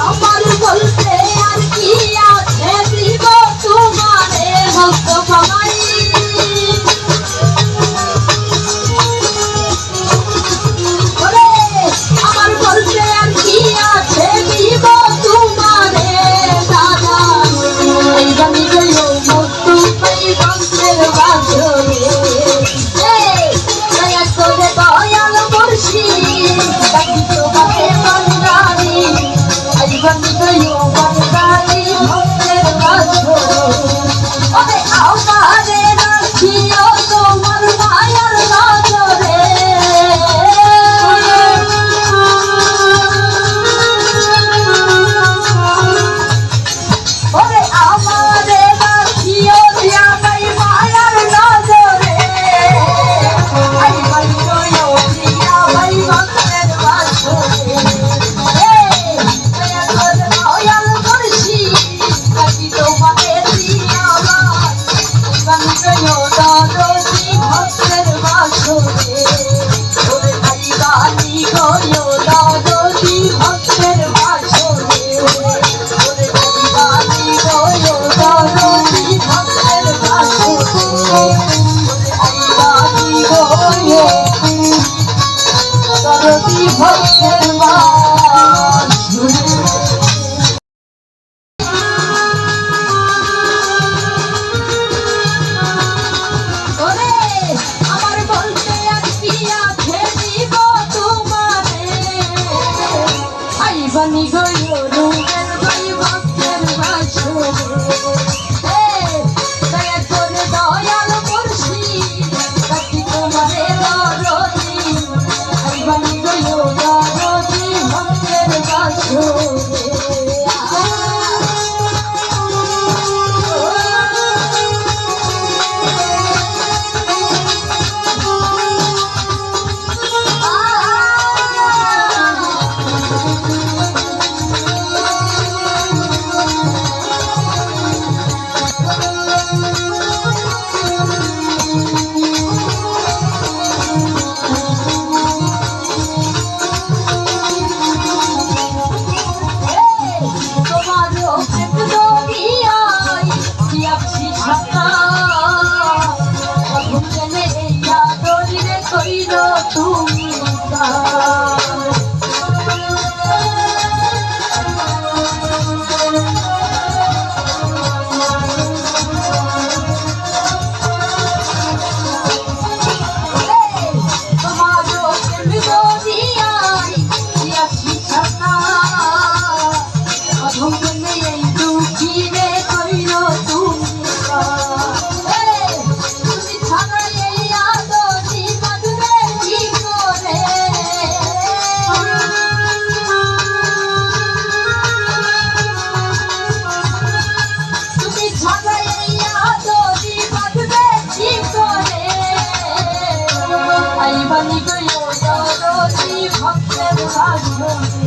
আমার বলতে আর কি আছে দিব তোমারে ভক্ত বাবাই আমার বলতে আর কি আছে দিব তোমারে দাদা এই গানি গেল মতো পাই বংশের বাজরে দয়া করে দয়াল মুর্শিদ তাকি তোমাকে বন্দানি এই গানি গেল বন্দানি ভক্তের বাজরে ওরে আমারে রাখিও তোমার মায়ার নজরে ওরে আমারে রাখিও দিয়াই মায়ার নজরে আই ভাই গয়ো দিয়াই ভক্তের বাজরে দয়া করে দয়াল মুর্শিদ তাকি তোমাকে দিয়াই গানি গয়ো দাদী ভক্তের বাজরে ওরে ভাই গানি গয়ো দাদী ভক্তের বাজরে ওরে ভাই গানি গয়ো দাদী ভক্তের বাজরে ওরে ভাই গানি গয়ো দাদী ভক্তের বাজরে ওরে আমার বলতে আর কি আছে দিব তোমারে আই বানি গয়ো রুমের গই ভক্তের বাজরে দয়া করে দয়াল মুর্শিদ তাকি তোমারে দরদি আই বানি গয়ো দরদি ভক্তের বাজরে ভক্তের বাজরে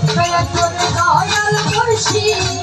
দয়া করে দয়াল মুর্শিদ